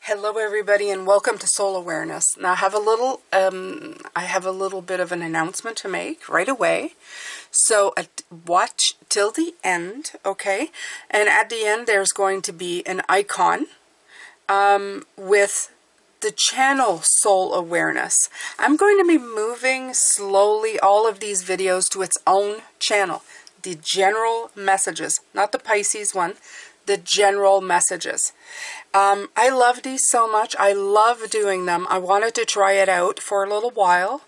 Hello everybody and welcome to Soul Awareness. Now I have a little bit of an announcement to make right away. So watch till the end, okay? And at the end there's going to be an icon with the channel Soul Awareness. I'm going to be moving slowly all of these videos to its own channel. The general messages, not the Pisces one, the general messages. I love these so much. I love doing them. I wanted to try it out for a little while,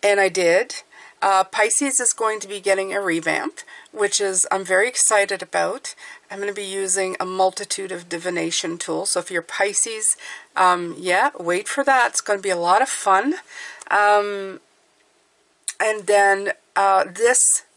and I did. Pisces is going to be getting a revamp, which is I'm very excited about. I'm going to be using a multitude of divination tools. So if you're Pisces, yeah, wait for that. It's going to be a lot of fun. And then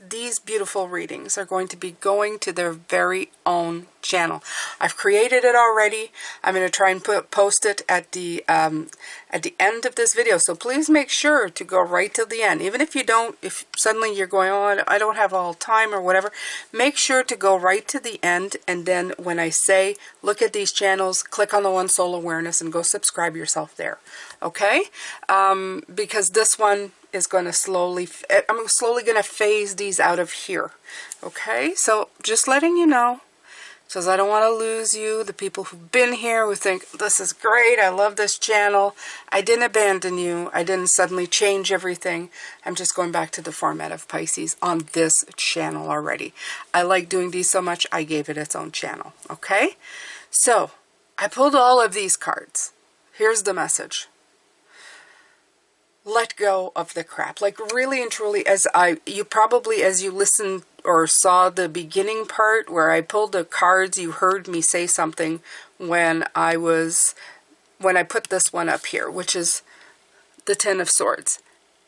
these beautiful readings are going to be going to their very own channel. I've created it already. I'm going to try and post it at the end of this video. So please make sure to go right to the end. Even if you don't, if suddenly you're going, oh, I don't have all time or whatever, make sure to go right to the end. And then when I say, look at these channels, click on the one Soul Awareness and go subscribe yourself there. Okay? Because this one is going to I'm slowly going to phase these out of here. Okay? So just letting you know, because I don't want to lose you, the people who've been here who think, this is great, I love this channel. I didn't abandon you. I didn't suddenly change everything. I'm just going back to the format of Pisces on this channel already. I like doing these so much, I gave it its own channel. Okay? So, I pulled all of these cards. Here's the message. Let go of the crap. Like really and truly, as you listened or saw the beginning part where I pulled the cards, you heard me say something when I put this one up here, which is the Ten of Swords.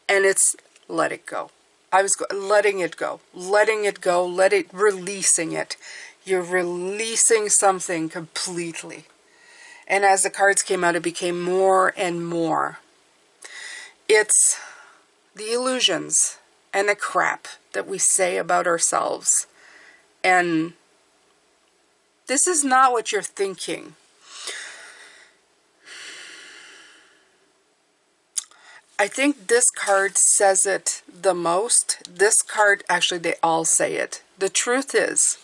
And it's let it go. I was letting it go, releasing it. You're releasing something completely. And as the cards came out, it became more and more. It's the illusions and the crap that we say about ourselves. And this is not what you're thinking. I think this card says it the most. This card, actually, they all say it. The truth is,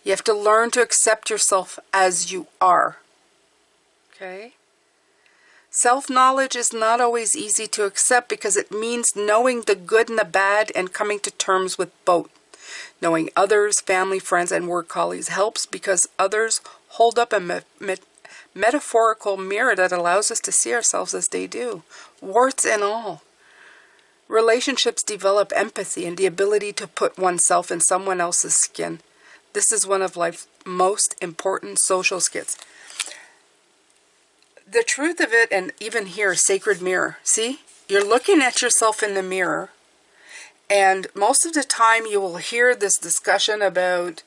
you have to learn to accept yourself as you are. Okay? Self-knowledge is not always easy to accept because it means knowing the good and the bad and coming to terms with both. Knowing others, family, friends, and work colleagues helps because others hold up a metaphorical mirror that allows us to see ourselves as they do, warts and all. Relationships develop empathy and the ability to put oneself in someone else's skin. This is one of life's most important social skills. The truth of it, and even here, sacred mirror. See, you're looking at yourself in the mirror, and most of the time you will hear this discussion about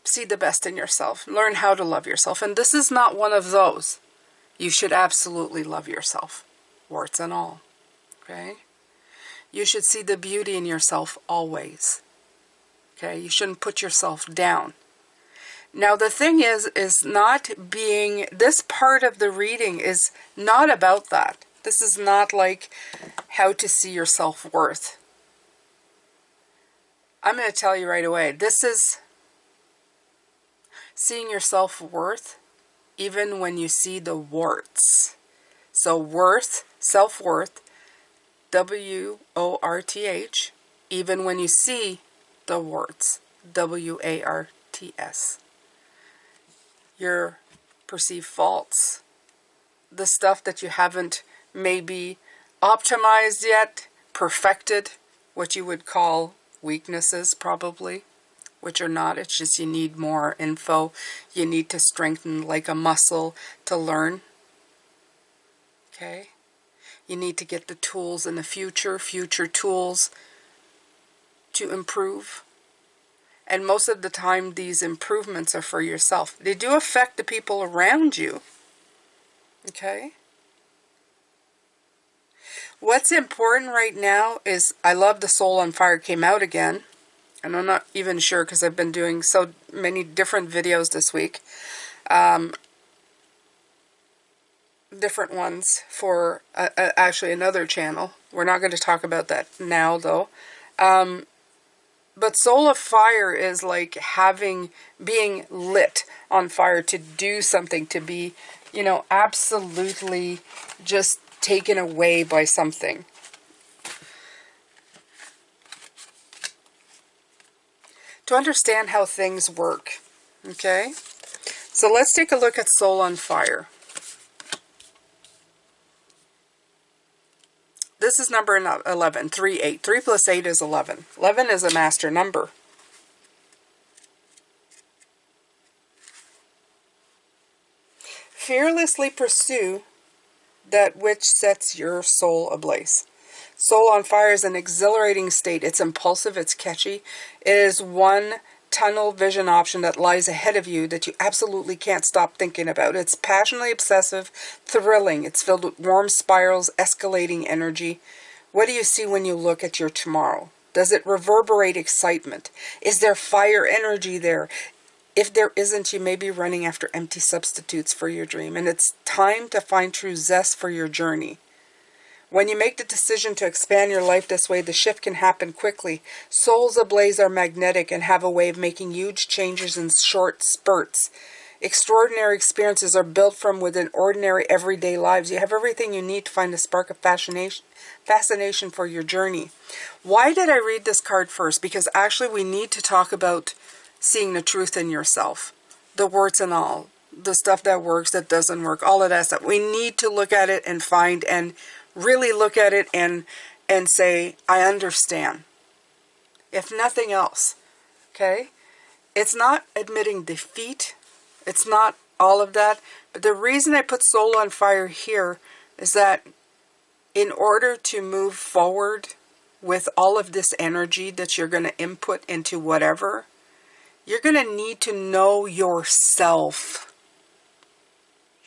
see the best in yourself, learn how to love yourself, and this is not one of those. You should absolutely love yourself, warts and all, okay? You should see the beauty in yourself always, okay? You shouldn't put yourself down. Now the thing is not being, this part of the reading is not about that. This is not like how to see your self-worth. I'm going to tell you right away, this is seeing your self-worth even when you see the warts. So worth, self-worth, W-O-R-T-H, even when you see the warts, W-A-R-T-S. Your perceived faults, the stuff that you haven't maybe optimized yet, perfected, what you would call weaknesses probably, which are not. It's just you need more info. You need to strengthen like a muscle to learn. Okay? You need to get the tools in the future tools to improve. And most of the time, these improvements are for yourself. They do affect the people around you. Okay? What's important right now is, I love the Soul on Fire came out again. And I'm not even sure because I've been doing so many different videos this week. different ones for actually another channel. We're not going to talk about that now, though. But soul of fire is like being lit on fire to do something, to be, you know, absolutely just taken away by something. To understand how things work, okay? So let's take a look at soul on fire. This is number 11, 3, 8. 3 plus 8 is 11. 11 is a master number. Fearlessly pursue that which sets your soul ablaze. Soul on fire is an exhilarating state. It's impulsive, it's catchy. It is one tunnel vision option that lies ahead of you that you absolutely can't stop thinking about. It's passionately obsessive, thrilling. It's filled with warm spirals, escalating energy. What do you see when you look at your tomorrow? Does it reverberate excitement? Is there fire energy there? If there isn't, you may be running after empty substitutes for your dream, and it's time to find true zest for your journey. When you make the decision to expand your life this way, the shift can happen quickly. Souls ablaze are magnetic and have a way of making huge changes in short spurts. Extraordinary experiences are built from within ordinary everyday lives. You have everything you need to find a spark of fascination for your journey. Why did I read this card first? Because actually we need to talk about seeing the truth in yourself. The warts and all. The stuff that works, that doesn't work. All of that stuff. We need to look at it and find and really look at it and say, I understand. If nothing else. Okay? It's not admitting defeat. It's not all of that. But the reason I put soul on fire here is that in order to move forward with all of this energy that you're going to input into whatever, you're going to need to know yourself.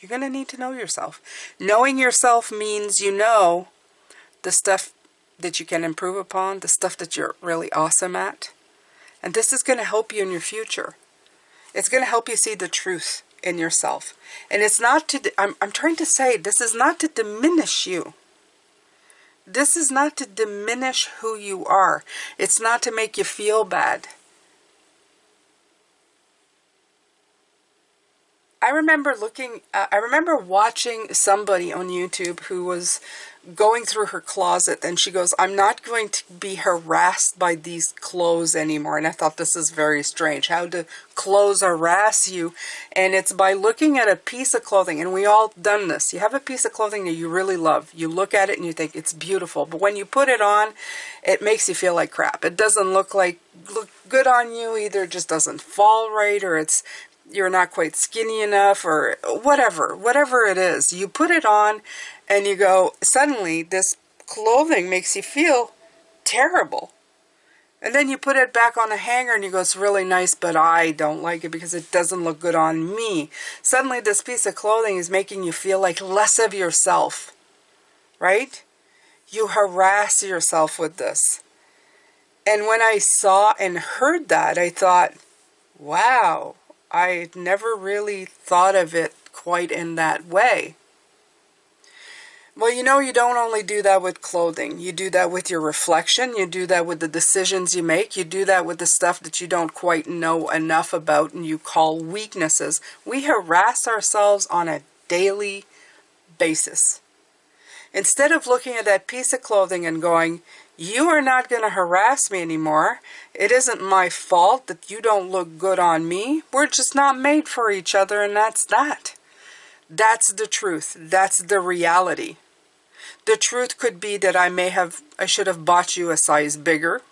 You're going to need to know yourself. Knowing yourself means you know the stuff that you can improve upon, the stuff that you're really awesome at. And this is going to help you in your future. It's going to help you see the truth in yourself. And it's not to, I'm trying to say, this is not to diminish you. This is not to diminish who you are. It's not to make you feel bad. I remember watching somebody on YouTube who was going through her closet, and she goes, I'm not going to be harassed by these clothes anymore. And I thought, this is very strange. How do clothes harass you? And it's by looking at a piece of clothing, and we all done this. You have a piece of clothing that you really love. You look at it and you think it's beautiful. But when you put it on, it makes you feel like crap. It doesn't look good on you. Either it just doesn't fall right, or you're not quite skinny enough, or whatever it is. You put it on and you go, suddenly this clothing makes you feel terrible. And then you put it back on a hanger and you go, it's really nice, but I don't like it because it doesn't look good on me. Suddenly this piece of clothing is making you feel like less of yourself, right? You harass yourself with this. And when I saw and heard that, I thought, wow, I never really thought of it quite in that way. Well, you know, you don't only do that with clothing. You do that with your reflection. You do that with the decisions you make. You do that with the stuff that you don't quite know enough about and you call weaknesses. We harass ourselves on a daily basis. Instead of looking at that piece of clothing and going, you are not going to harass me anymore. It isn't my fault that you don't look good on me. We're just not made for each other, and that's that. That's the truth. That's the reality. The truth could be that I should have bought you a size bigger.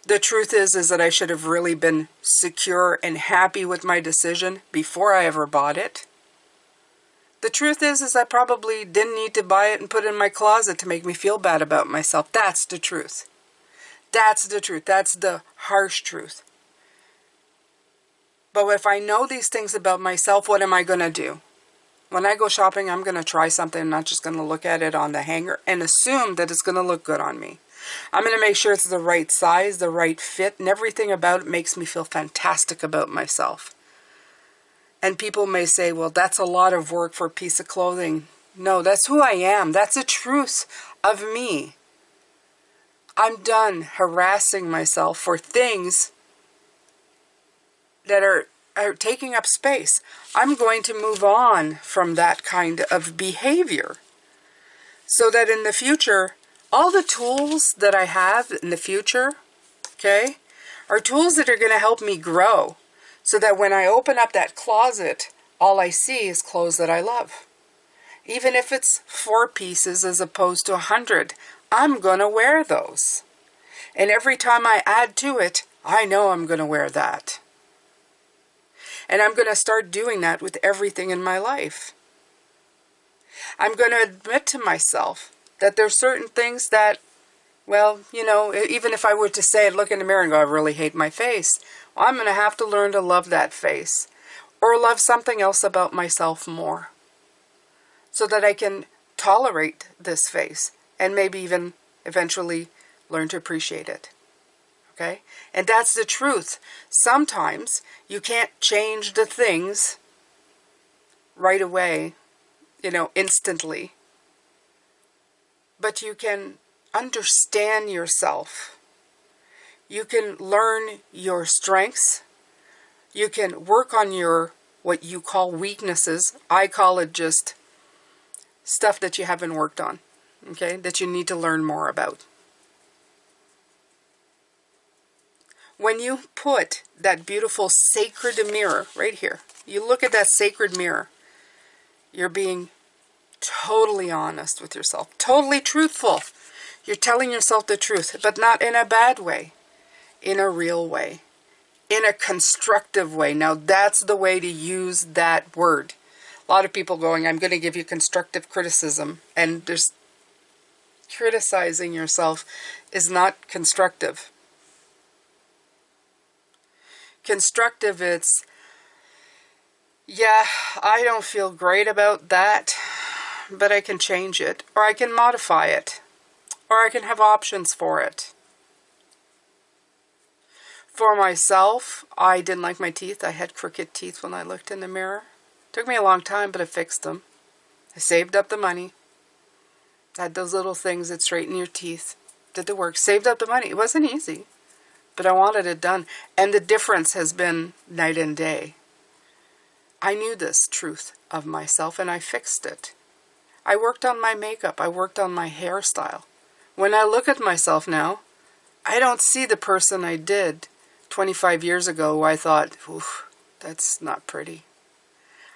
The truth is that I should have really been secure and happy with my decision before I ever bought it. The truth is I probably didn't need to buy it and put it in my closet to make me feel bad about myself. That's the truth. That's the truth. That's the harsh truth. But if I know these things about myself, what am I going to do? When I go shopping, I'm going to try something. I'm not just going to look at it on the hanger and assume that it's going to look good on me. I'm going to make sure it's the right size, the right fit, and everything about it makes me feel fantastic about myself. And people may say, well, that's a lot of work for a piece of clothing. No, that's who I am. That's the truth of me. I'm done harassing myself for things that are taking up space. I'm going to move on from that kind of behavior so that in the future, all the tools that I have in the future, okay, are tools that are going to help me grow so that when I open up that closet, all I see is clothes that I love. Even if it's 4 pieces as opposed to 100, I'm going to wear those. And every time I add to it, I know I'm going to wear that. And I'm going to start doing that with everything in my life. I'm going to admit to myself that there's certain things that, well, you know, even if I were to say it, look in the mirror and go, I really hate my face, well, I'm going to have to learn to love that face or love something else about myself more so that I can tolerate this face and maybe even eventually learn to appreciate it. Okay? And that's the truth. Sometimes you can't change the things right away, you know, instantly. But you can understand yourself. You can learn your strengths. You can work on your, what you call weaknesses. I call it just stuff that you haven't worked on, okay, that you need to learn more about. When you put that beautiful sacred mirror right here, you look at that sacred mirror, you're being totally honest with yourself, totally truthful. You're telling yourself the truth, but not in a bad way, in a real way, in a constructive way. Now that's the way to use that word. A lot of people going, I'm going to give you constructive criticism, and there's criticizing yourself is not constructive. Constructive, it's, yeah, I don't feel great about that, but I can change it, or I can modify it, or I can have options for it. For myself, I didn't like my teeth. I had crooked teeth when I looked in the mirror. Took me a long time, but I fixed them. I saved up the money. Had those little things that straighten your teeth. Did the work. Saved up the money. It wasn't easy, but I wanted it done. And the difference has been night and day. I knew this truth of myself, and I fixed it. I worked on my makeup. I worked on my hairstyle. When I look at myself now, I don't see the person I did 25 years ago who I thought, oof, that's not pretty.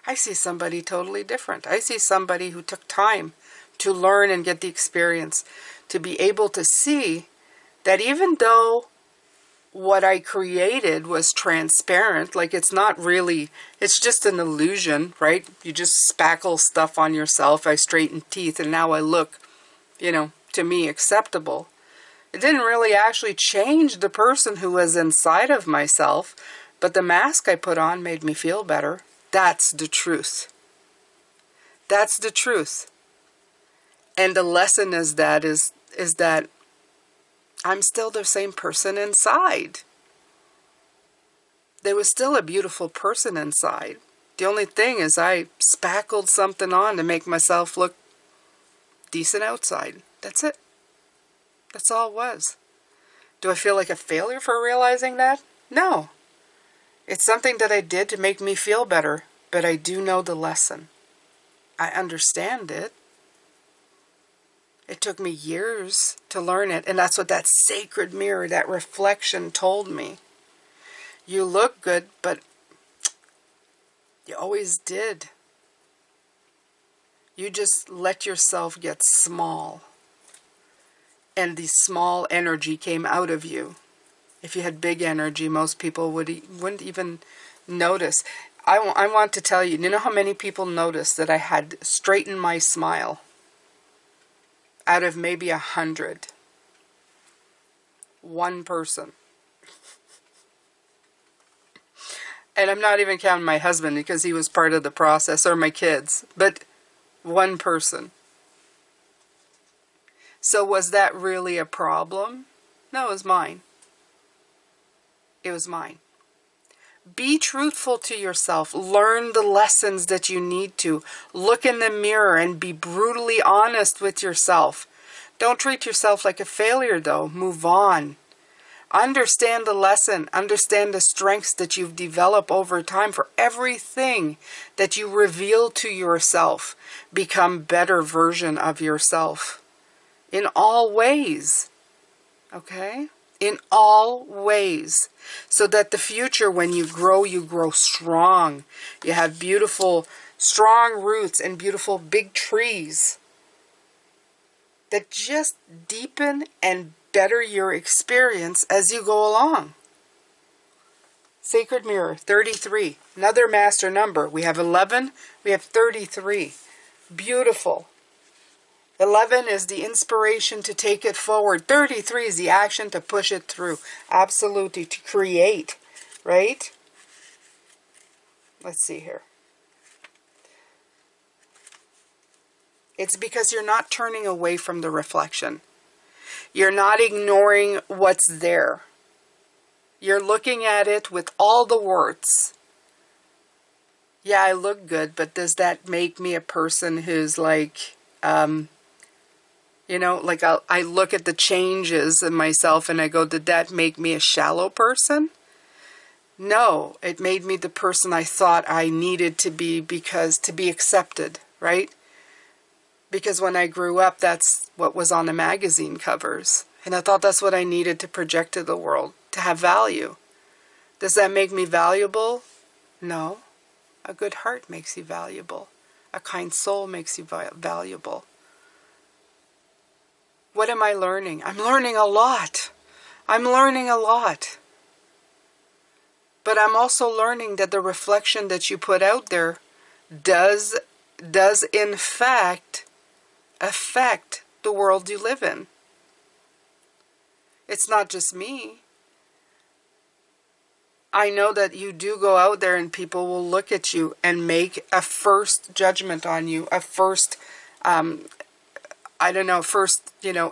I see somebody totally different. I see somebody who took time to learn and get the experience, to be able to see that even though what I created was transparent, like it's not really, it's just an illusion, right? You just spackle stuff on yourself. I straightened teeth and now I look, you know, to me acceptable. It didn't really actually change the person who was inside of myself, but the mask I put on made me feel better. That's the truth. That's the truth. And the lesson is that I'm still the same person inside. There was still a beautiful person inside. The only thing is I spackled something on to make myself look decent outside. That's it. That's all it was. Do I feel like a failure for realizing that? No. It's something that I did to make me feel better, but I do know the lesson. I understand it. It took me years to learn it, and that's what that sacred mirror, that reflection told me. You look good, but you always did. You just let yourself get small, and the small energy came out of you. If you had big energy, most people wouldn't even notice. I want to tell you, you know how many people noticed that I had straightened my smile? Out of maybe 100. One person. And I'm not even counting my husband because he was part of the process, or my kids, but one person. So was that really a problem? No, it was mine. It was mine. Be truthful to yourself. Learn the lessons that you need to. Look in the mirror and be brutally honest with yourself. Don't treat yourself like a failure, though. Move on. Understand the lesson. Understand the strengths that you've developed over time. For everything that you reveal to yourself, become better version of yourself. In all ways. Okay? In all ways. So that the future, when you grow strong. You have beautiful, strong roots and beautiful big trees that just deepen and better your experience as you go along. Sacred Mirror, 33. Another master number. We have 11. We have 33. Beautiful. 11 is the inspiration to take it forward. 33 is the action to push it through. Absolutely, to create, right? Let's see here. It's because you're not turning away from the reflection. You're not ignoring what's there. You're looking at it with all the warts. Yeah, I look good, but does that make me a person who's like... you know, like I look at the changes in myself and I go, did that make me a shallow person? No, it made me the person I thought I needed to be, because to be accepted, right? Because when I grew up, that's what was on the magazine covers. And I thought that's what I needed to project to the world, to have value. Does that make me valuable? No. A good heart makes you valuable. A kind soul makes you valuable. What am I learning? I'm learning a lot. I'm learning a lot. But I'm also learning that the reflection that you put out there does in fact affect the world you live in. It's not just me. I know that you do go out there and people will look at you and make a first judgment on you, a first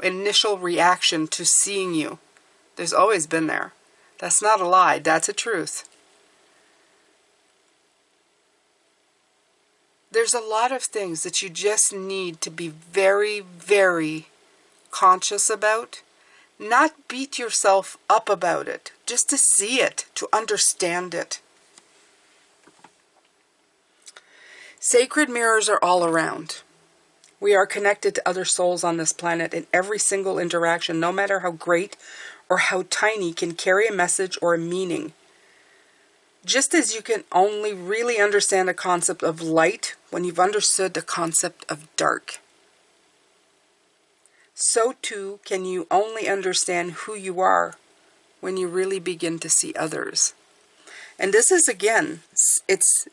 initial reaction to seeing you. There's always been there. That's not a lie. That's a truth. There's a lot of things that you just need to be very, very conscious about. Not beat yourself up about it. Just to see it, to understand it. Sacred mirrors are all around. We are connected to other souls on this planet, and every single interaction, no matter how great or how tiny, can carry a message or a meaning. Just as you can only really understand the concept of light when you've understood the concept of dark, so too can you only understand who you are when you really begin to see others. And this is, again, it's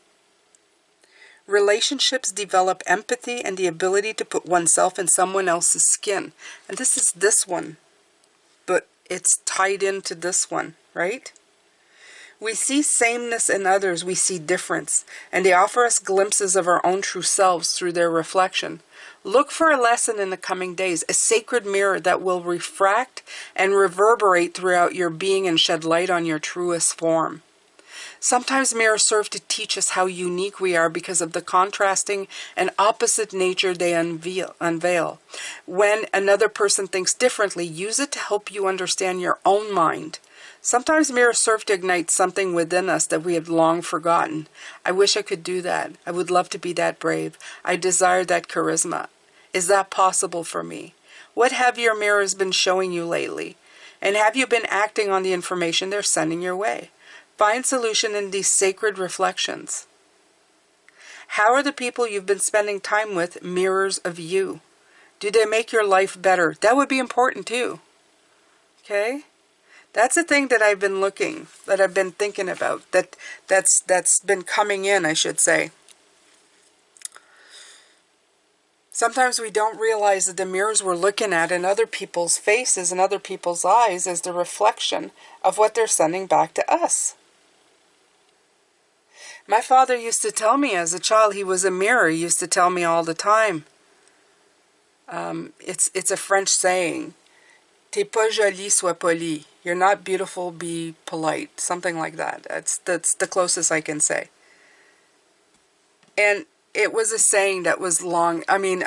relationships develop empathy and the ability to put oneself in someone else's skin. And this is this one, but it's tied into this one, right? We see sameness in others, we see difference, and they offer us glimpses of our own true selves through their reflection. Look for a lesson in the coming days, a sacred mirror that will refract and reverberate throughout your being and shed light on your truest form. Sometimes mirrors serve to teach us how unique we are because of the contrasting and opposite nature they unveil. When another person thinks differently, use it to help you understand your own mind. Sometimes mirrors serve to ignite something within us that we have long forgotten. I wish I could do that. I would love to be that brave. I desire that charisma. Is that possible for me? What have your mirrors been showing you lately? And have you been acting on the information they're sending your way? Find solution in these sacred reflections. How are the people you've been spending time with mirrors of you? Do they make your life better? That would be important too. Okay? That's a thing that I've been thinking about, that's been coming in, I should say. Sometimes we don't realize that the mirrors we're looking at in other people's faces and other people's eyes is the reflection of what they're sending back to us. My father used to tell me as a child, he was a mirror. He used to tell me all the time. It's a French saying. T'es pas jolie, sois poli. You're not beautiful, be polite. Something like that. That's the closest I can say. And it was a saying that was long. I mean,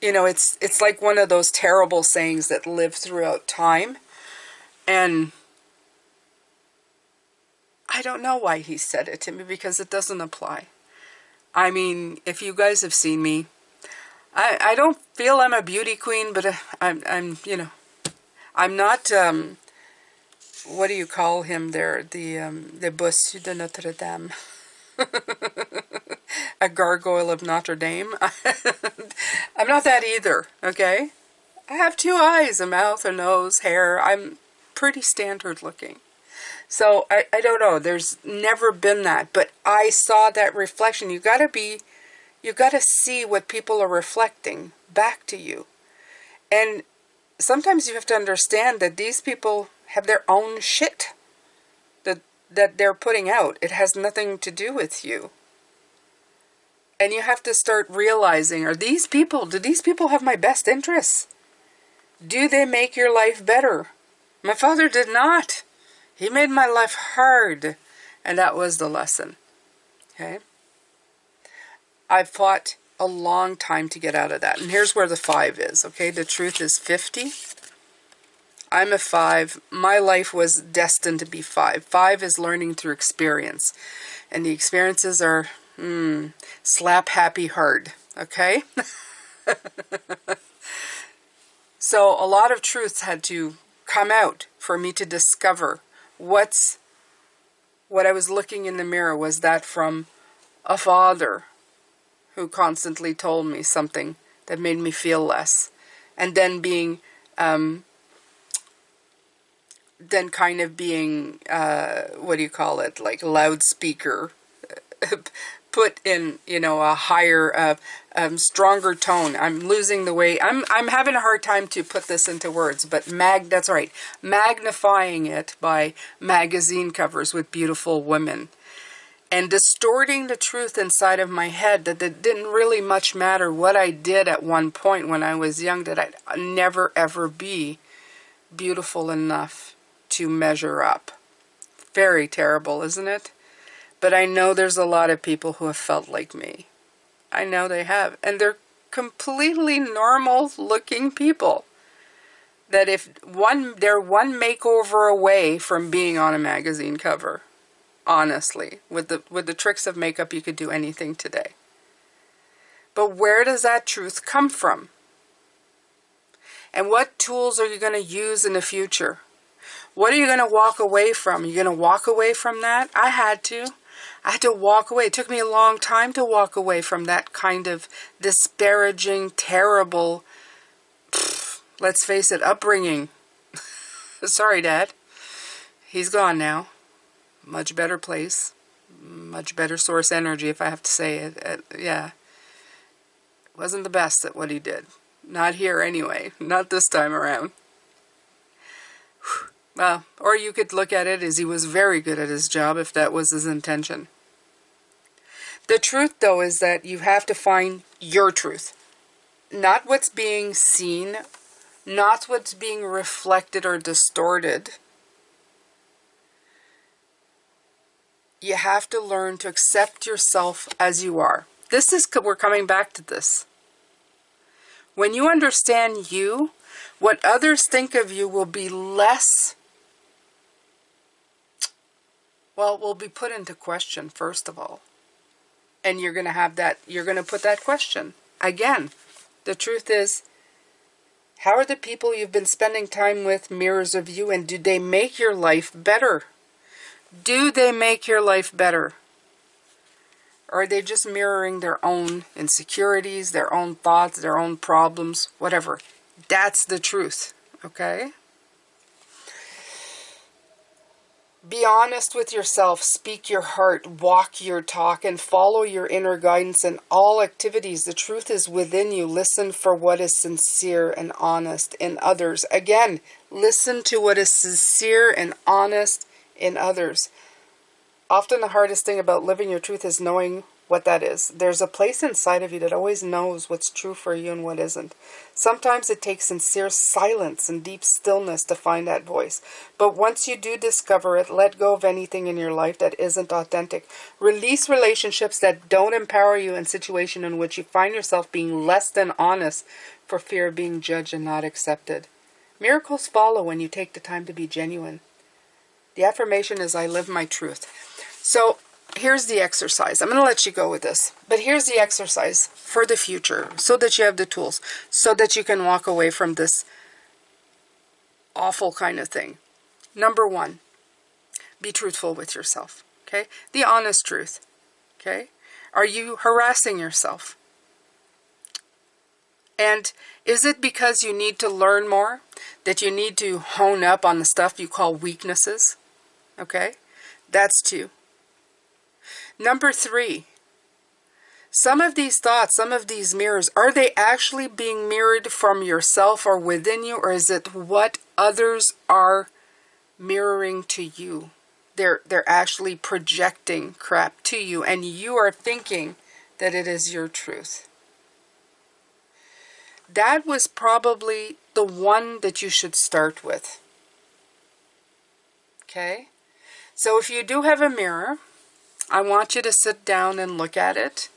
you know, it's like one of those terrible sayings that live throughout time. And I don't know why he said it to me, because it doesn't apply. I mean, if you guys have seen me, I don't feel I'm a beauty queen, but I'm you know, I'm not, what do you call him there? The Bossu de Notre Dame. A gargoyle of Notre Dame. I'm not that either, okay? I have 2 eyes, a mouth, a nose, hair. I'm pretty standard looking. So, I don't know. There's never been that. But I saw that reflection. You gotta see what people are reflecting back to you. And sometimes you have to understand that these people have their own shit that they're putting out. It has nothing to do with you. And you have to start realizing, do these people have my best interests? Do they make your life better? My father did not. He made my life hard. And that was the lesson. Okay? I've fought a long time to get out of that. And here's where the 5 is. Okay? The truth is 50. I'm a 5. My life was destined to be 5. 5 is learning through experience. And the experiences are slap happy hard. Okay? So a lot of truths had to come out for me to discover what I was looking in the mirror. Was that from a father who constantly told me something that made me feel less, and then being then kind of being what do you call it, like loudspeaker put in, you know, a higher stronger tone. I'm losing the way. I'm having a hard time to put this into words, but that's right, magnifying it by magazine covers with beautiful women, and distorting the truth inside of my head that it didn't really much matter what I did at one point when I was young, that I'd never ever be beautiful enough to measure up. Very terrible, isn't it? But I know there's a lot of people who have felt like me. I know they have. And they're completely normal looking people. That they're one makeover away from being on a magazine cover. Honestly. With the tricks of makeup, you could do anything today. But where does that truth come from? And what tools are you going to use in the future? What are you going to walk away from? Are you going to walk away from that? I had to walk away. It took me a long time to walk away from that kind of disparaging, terrible, let's face it, upbringing. Sorry, Dad. He's gone now. Much better place. Much better source energy, if I have to say it. Yeah. Wasn't the best at what he did. Not here, anyway. Not this time around. Well, or you could look at it as he was very good at his job, if that was his intention. The truth, though, is that you have to find your truth. Not what's being seen, not what's being reflected or distorted. You have to learn to accept yourself as you are. We're coming back to this. When you understand you, what others think of you will be less, will be put into question, first of all. And you're going to put that question. Again, the truth is, how are the people you've been spending time with mirrors of you, and do they make your life better? Do they make your life better? Or are they just mirroring their own insecurities, their own thoughts, their own problems, whatever? That's the truth, okay? Be honest with yourself, speak your heart, walk your talk, and follow your inner guidance in all activities. The truth is within you. Listen for what is sincere and honest in others. Again, listen to what is sincere and honest in others. Often the hardest thing about living your truth is knowing what that is. There's a place inside of you that always knows what's true for you and what isn't. Sometimes it takes sincere silence and deep stillness to find that voice. But once you do discover it, let go of anything in your life that isn't authentic. Release relationships that don't empower you in situations in which you find yourself being less than honest for fear of being judged and not accepted. Miracles follow when you take the time to be genuine. The affirmation is, I live my truth. So here's the exercise. I'm going to let you go with this. But here's the exercise for the future so that you have the tools, so that you can walk away from this awful kind of thing. Number 1, be truthful with yourself. Okay? The honest truth. Okay? Are you harassing yourself? And is it because you need to learn more, that you need to hone up on the stuff you call weaknesses? Okay? That's 2. Number 3, some of these thoughts, some of these mirrors, are they actually being mirrored from yourself or within you, or is it what others are mirroring to you? They're actually projecting crap to you, and you are thinking that it is your truth. That was probably the one that you should start with. Okay? So if you do have a mirror, I want you to sit down and look at it.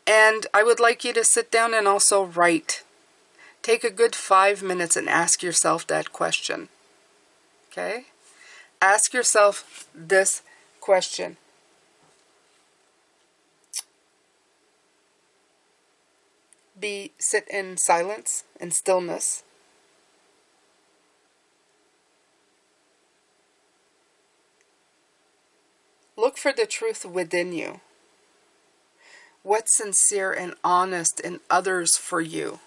And I would like you to sit down and also write. Take a good 5 minutes and ask yourself that question. Okay? Ask yourself this question. Sit in silence and stillness. Look for the truth within you. What's sincere and honest in others for you?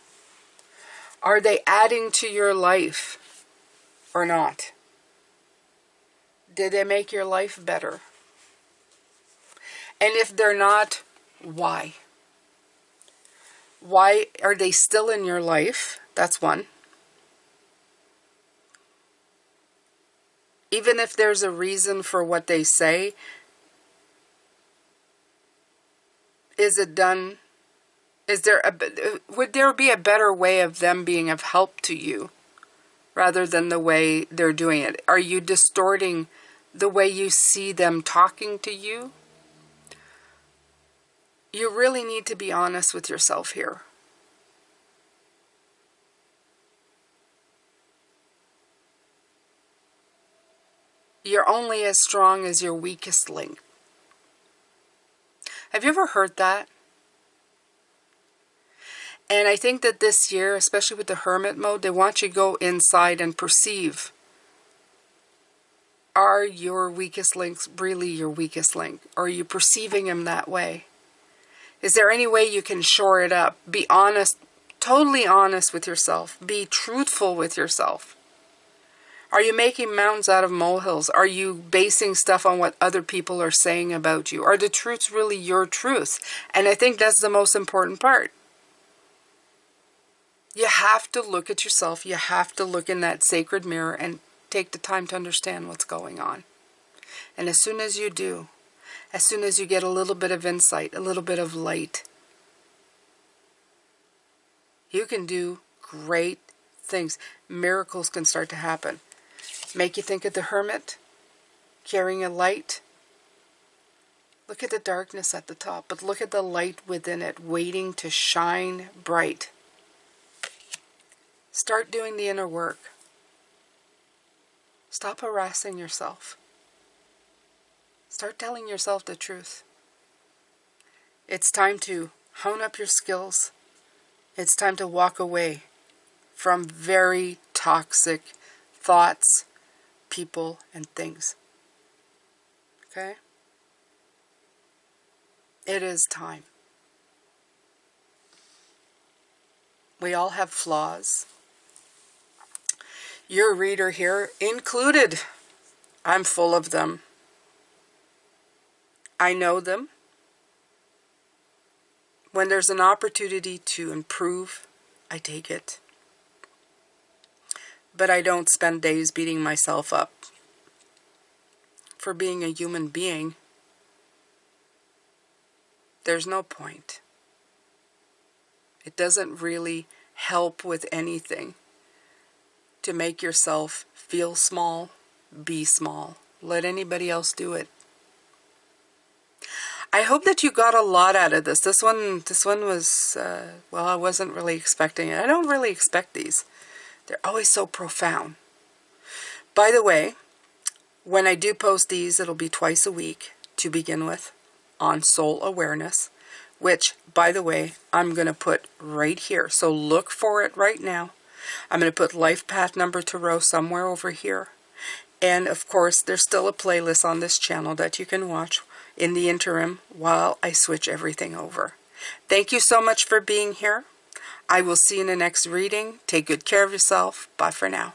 Are they adding to your life or not? Did they make your life better? And if they're not, why? Why are they still in your life? That's 1. Even if there's a reason for what they say, is it done? Would there be a better way of them being of help to you rather than the way they're doing it? Are you distorting the way you see them talking to you? You really need to be honest with yourself here. You're only as strong as your weakest link. Have you ever heard that? And I think that this year, especially with the hermit mode, they want you to go inside and perceive. Are your weakest links really your weakest link? Or are you perceiving them that way? Is there any way you can shore it up? Be honest, totally honest with yourself. Be truthful with yourself. Are you making mountains out of molehills? Are you basing stuff on what other people are saying about you? Are the truths really your truth? And I think that's the most important part. You have to look at yourself. You have to look in that sacred mirror and take the time to understand what's going on. And as soon as you do, as soon as you get a little bit of insight, a little bit of light, you can do great things. Miracles can start to happen. Make you think of the hermit carrying a light. Look at the darkness at the top, but look at the light within it, waiting to shine bright. Start doing the inner work. Stop harassing yourself. Start telling yourself the truth. It's time to hone up your skills. It's time to walk away from very toxic thoughts, people, and things. Okay? It is time. We all have flaws. Your reader here included. I'm full of them. I know them. When there's an opportunity to improve, I take it. But I don't spend days beating myself up for being a human being. There's no point. It doesn't really help with anything to make yourself feel small, be small. Let anybody else do it. I hope that you got a lot out of this. This one was, well, I wasn't really expecting it. I don't really expect these. They're always so profound. By the way, when I do post these, it'll be twice a week to begin with on soul awareness, which, by the way, I'm going to put right here. So look for it right now. I'm going to put Life Path Number Tarot somewhere over here. And, of course, there's still a playlist on this channel that you can watch in the interim while I switch everything over. Thank you so much for being here. I will see you in the next reading. Take good care of yourself. Bye for now.